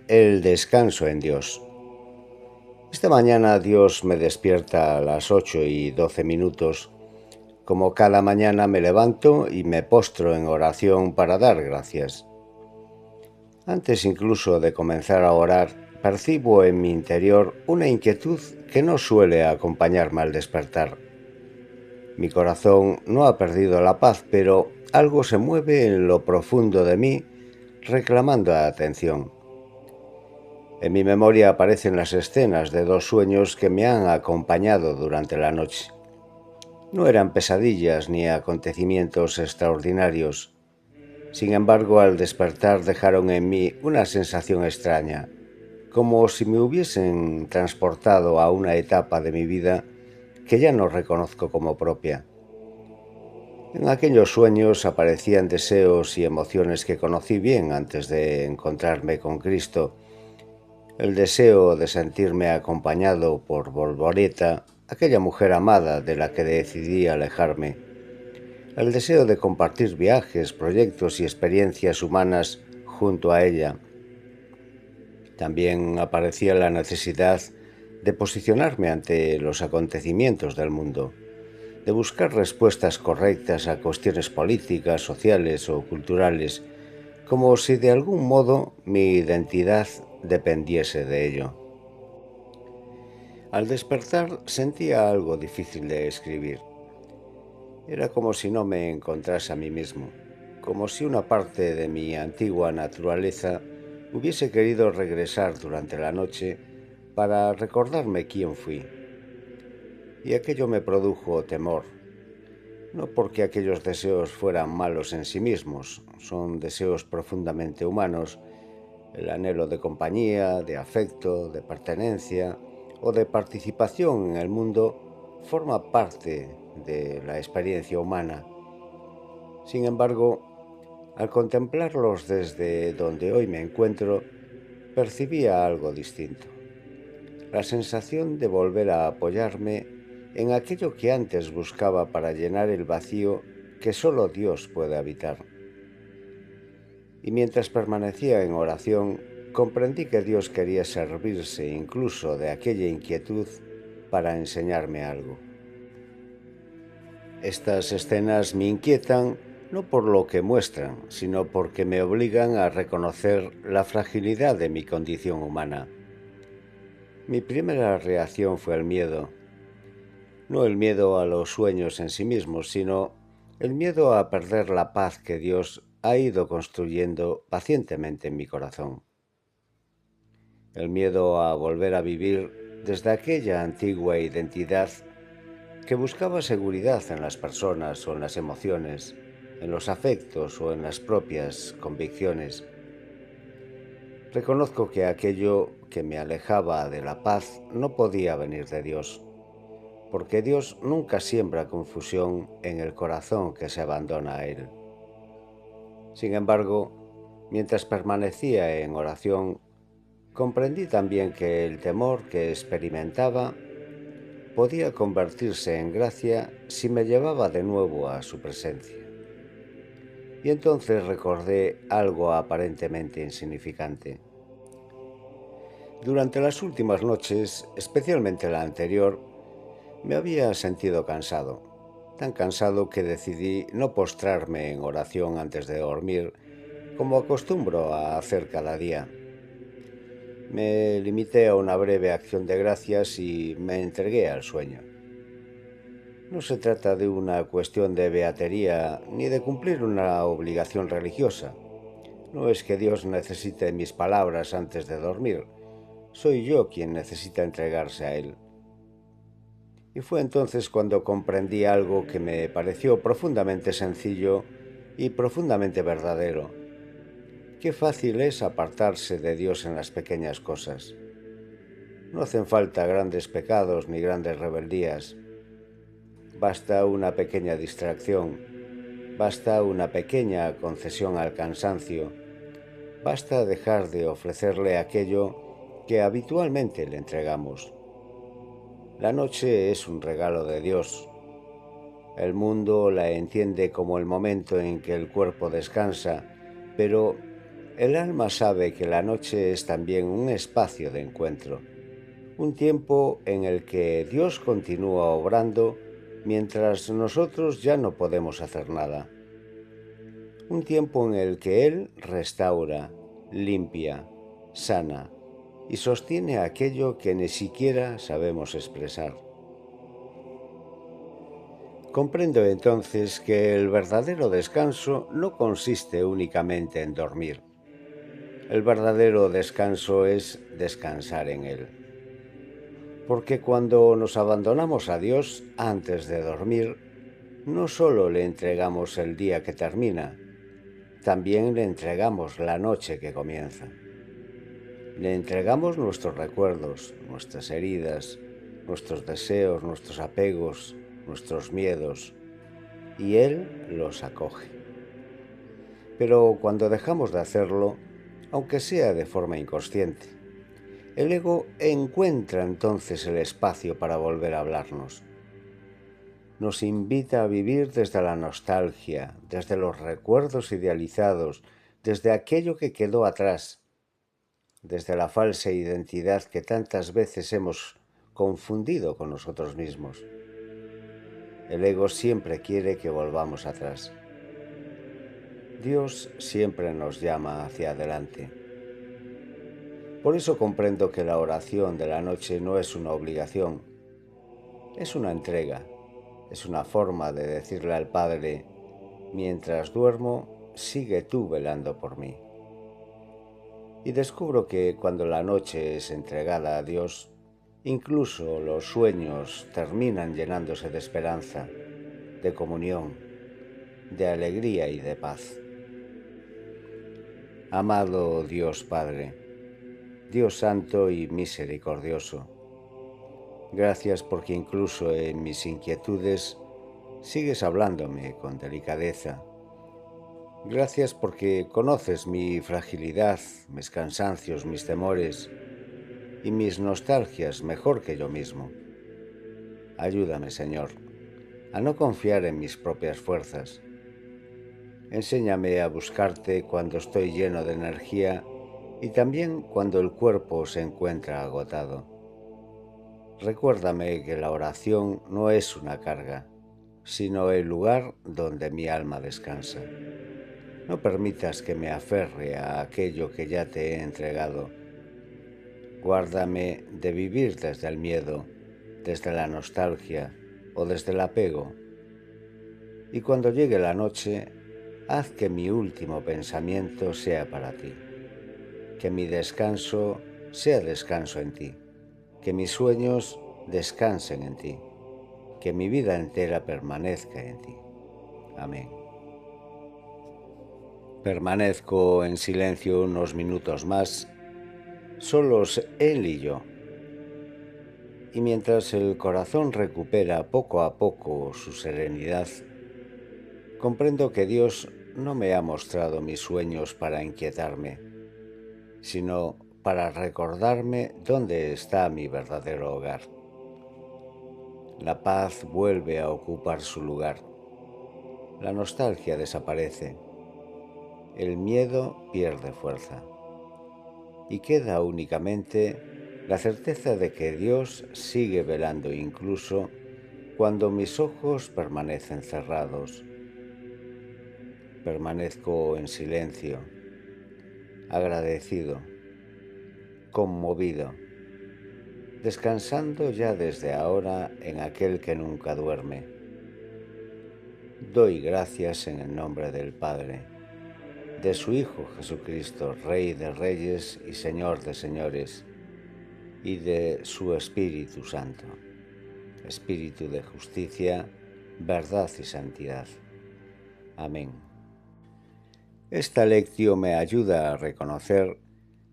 El descanso en Dios. Esta mañana Dios me despierta a las 8:12. Como cada mañana me levanto y me postro en oración para dar gracias. Antes incluso de comenzar a orar, percibo en mi interior una inquietud que no suele acompañarme al despertar. Mi corazón no ha perdido la paz, pero algo se mueve en lo profundo de mí reclamando atención. En mi memoria aparecen las escenas de dos sueños que me han acompañado durante la noche. No eran pesadillas ni acontecimientos extraordinarios. Sin embargo, al despertar dejaron en mí una sensación extraña, como si me hubiesen transportado a una etapa de mi vida que ya no reconozco como propia. En aquellos sueños aparecían deseos y emociones que conocí bien antes de encontrarme con Cristo. El deseo de sentirme acompañado por Volvoreta, aquella mujer amada de la que decidí alejarme. El deseo de compartir viajes, proyectos y experiencias humanas junto a ella. También aparecía la necesidad de posicionarme ante los acontecimientos del mundo, de buscar respuestas correctas a cuestiones políticas, sociales o culturales, como si de algún modo mi identidad dependiese de ello. Al despertar sentía algo difícil de escribir. Era como si no me encontrase a mí mismo, como si una parte de mi antigua naturaleza hubiese querido regresar durante la noche para recordarme quién fui. Y aquello me produjo temor, no porque aquellos deseos fueran malos en sí mismos, son deseos profundamente humanos, el anhelo de compañía, de afecto, de pertenencia o de participación en el mundo forma parte de la experiencia humana. Sin embargo, al contemplarlos desde donde hoy me encuentro, percibía algo distinto. La sensación de volver a apoyarme en aquello que antes buscaba para llenar el vacío que solo Dios puede habitar. Y mientras permanecía en oración, comprendí que Dios quería servirse incluso de aquella inquietud para enseñarme algo. Estas escenas me inquietan no por lo que muestran, sino porque me obligan a reconocer la fragilidad de mi condición humana. Mi primera reacción fue el miedo, no el miedo a los sueños en sí mismos, sino el miedo a perder la paz que Dios ha ido construyendo pacientemente en mi corazón. El miedo a volver a vivir desde aquella antigua identidad que buscaba seguridad en las personas o en las emociones, en los afectos o en las propias convicciones. Reconozco que aquello que me alejaba de la paz no podía venir de Dios, porque Dios nunca siembra confusión en el corazón que se abandona a Él. Sin embargo, mientras permanecía en oración, comprendí también que el temor que experimentaba podía convertirse en gracia si me llevaba de nuevo a su presencia. Y entonces recordé algo aparentemente insignificante. Durante las últimas noches, especialmente la anterior, me había sentido cansado, tan cansado que decidí no postrarme en oración antes de dormir, como acostumbro a hacer cada día. Me limité a una breve acción de gracias y me entregué al sueño. No se trata de una cuestión de beatería ni de cumplir una obligación religiosa. No es que Dios necesite mis palabras antes de dormir. Soy yo quien necesita entregarse a Él. Y fue entonces cuando comprendí algo que me pareció profundamente sencillo y profundamente verdadero. Qué fácil es apartarse de Dios en las pequeñas cosas. No hacen falta grandes pecados ni grandes rebeldías. Basta una pequeña distracción, basta una pequeña concesión al cansancio, basta dejar de ofrecerle aquello que habitualmente le entregamos. La noche es un regalo de Dios. El mundo la entiende como el momento en que el cuerpo descansa, pero El alma sabe que la noche es también un espacio de encuentro, un tiempo en el que Dios continúa obrando mientras nosotros ya no podemos hacer nada. Un tiempo en el que Él restaura, limpia, sana y sostiene aquello que ni siquiera sabemos expresar. Comprendo entonces que el verdadero descanso no consiste únicamente en dormir. El verdadero descanso es descansar en Él. Porque cuando nos abandonamos a Dios antes de dormir, no solo le entregamos el día que termina, también le entregamos la noche que comienza. Le entregamos nuestros recuerdos, nuestras heridas, nuestros deseos, nuestros apegos, nuestros miedos, y Él los acoge. Pero cuando dejamos de hacerlo, aunque sea de forma inconsciente, el ego encuentra entonces el espacio para volver a hablarnos. Nos invita a vivir desde la nostalgia, desde los recuerdos idealizados, desde aquello que quedó atrás, desde la falsa identidad que tantas veces hemos confundido con nosotros mismos. El ego siempre quiere que volvamos atrás. Dios siempre nos llama hacia adelante. Por eso comprendo que la oración de la noche no es una obligación, es una entrega, es una forma de decirle al Padre: mientras duermo, sigue tú velando por mí. Y descubro que cuando la noche es entregada a Dios, incluso los sueños terminan llenándose de esperanza, de comunión, de alegría y de paz. Amado Dios Padre, Dios Santo y Misericordioso, gracias porque incluso en mis inquietudes sigues hablándome con delicadeza. Gracias porque conoces mi fragilidad, mis cansancios, mis temores y mis nostalgias mejor que yo mismo. Ayúdame, Señor, a no confiar en mis propias fuerzas. Enséñame a buscarte cuando estoy lleno de energía y también cuando el cuerpo se encuentra agotado. Recuérdame que la oración no es una carga, sino el lugar donde mi alma descansa. No permitas que me aferre a aquello que ya te he entregado. Guárdame de vivir desde el miedo, desde la nostalgia o desde el apego. Y cuando llegue la noche, haz que mi último pensamiento sea para ti, que mi descanso sea descanso en ti, que mis sueños descansen en ti, que mi vida entera permanezca en ti. Amén. Permanezco en silencio unos minutos más, solos él y yo. Y mientras el corazón recupera poco a poco su serenidad, comprendo que Dios no me ha mostrado mis sueños para inquietarme, sino para recordarme dónde está mi verdadero hogar. La paz vuelve a ocupar su lugar, la nostalgia desaparece, el miedo pierde fuerza y queda únicamente la certeza de que Dios sigue velando incluso cuando mis ojos permanecen cerrados. Permanezco en silencio, agradecido, conmovido, descansando ya desde ahora en aquel que nunca duerme. Doy gracias en el nombre del Padre, de su Hijo Jesucristo, Rey de Reyes y Señor de Señores, y de su Espíritu Santo, Espíritu de justicia, verdad y santidad. Amén. Esta lección me ayuda a reconocer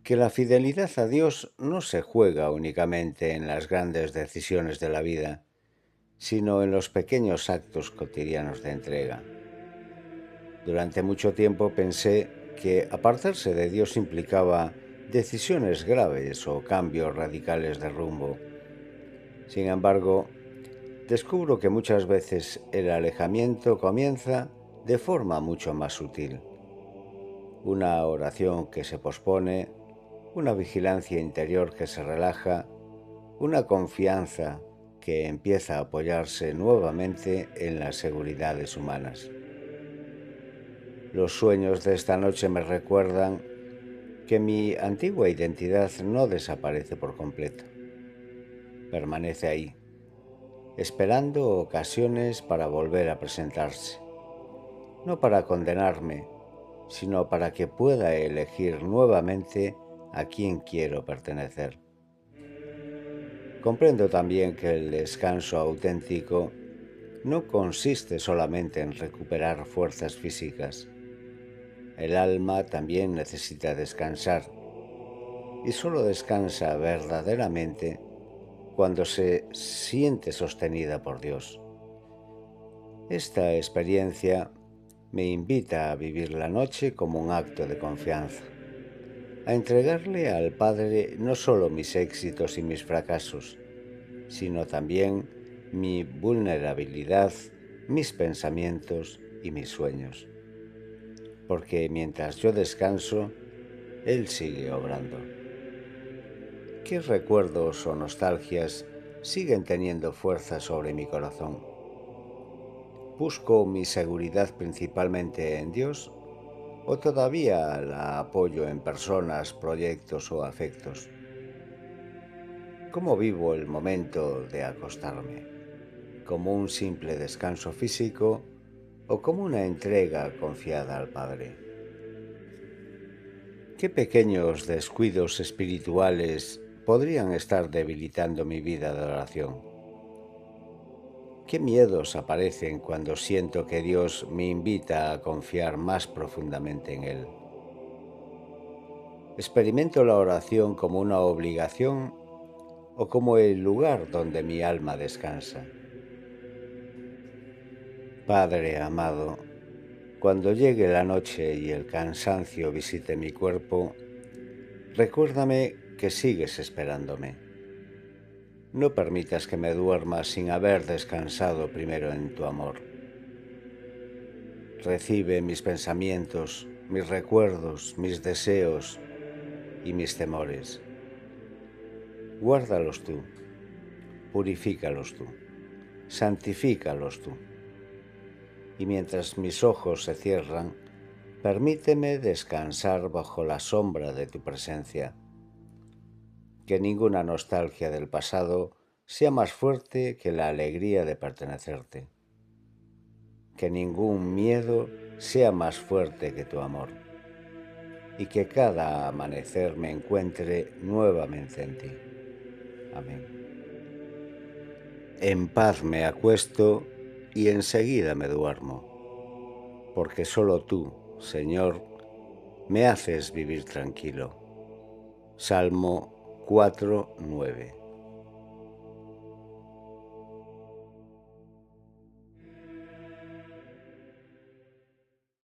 que la fidelidad a Dios no se juega únicamente en las grandes decisiones de la vida, sino en los pequeños actos cotidianos de entrega. Durante mucho tiempo pensé que apartarse de Dios implicaba decisiones graves o cambios radicales de rumbo. Sin embargo, descubro que muchas veces el alejamiento comienza de forma mucho más sutil. una oración que se pospone, una vigilancia interior que se relaja, una confianza que empieza a apoyarse nuevamente en las seguridades humanas. Los sueños de esta noche me recuerdan que mi antigua identidad no desaparece por completo. Permanece ahí, esperando ocasiones para volver a presentarse, no para condenarme, sino para que pueda elegir nuevamente a quién quiero pertenecer. Comprendo también que el descanso auténtico no consiste solamente en recuperar fuerzas físicas. El alma también necesita descansar, y solo descansa verdaderamente cuando se siente sostenida por Dios. Esta experiencia me invita a vivir la noche como un acto de confianza, a entregarle al Padre no solo mis éxitos y mis fracasos, sino también mi vulnerabilidad, mis pensamientos y mis sueños. Porque mientras yo descanso, Él sigue obrando. ¿Qué recuerdos o nostalgias siguen teniendo fuerza sobre mi corazón? ¿Busco mi seguridad principalmente en Dios o todavía la apoyo en personas, proyectos o afectos? ¿Cómo vivo el momento de acostarme? ¿Como un simple descanso físico o como una entrega confiada al Padre? ¿Qué pequeños descuidos espirituales podrían estar debilitando mi vida de oración? ¿Qué miedos aparecen cuando siento que Dios me invita a confiar más profundamente en Él? ¿Experimento la oración como una obligación o como el lugar donde mi alma descansa? Padre amado, cuando llegue la noche y el cansancio visite mi cuerpo, recuérdame que sigues esperándome. No permitas que me duerma sin haber descansado primero en tu amor. Recibe mis pensamientos, mis recuerdos, mis deseos y mis temores. Guárdalos tú, purifícalos tú, santifícalos tú. Y mientras mis ojos se cierran, permíteme descansar bajo la sombra de tu presencia. Que ninguna nostalgia del pasado sea más fuerte que la alegría de pertenecerte. Que ningún miedo sea más fuerte que tu amor. Y que cada amanecer me encuentre nuevamente en ti. Amén. En paz me acuesto y enseguida me duermo, porque solo tú, Señor, me haces vivir tranquilo. Salmo 4:9.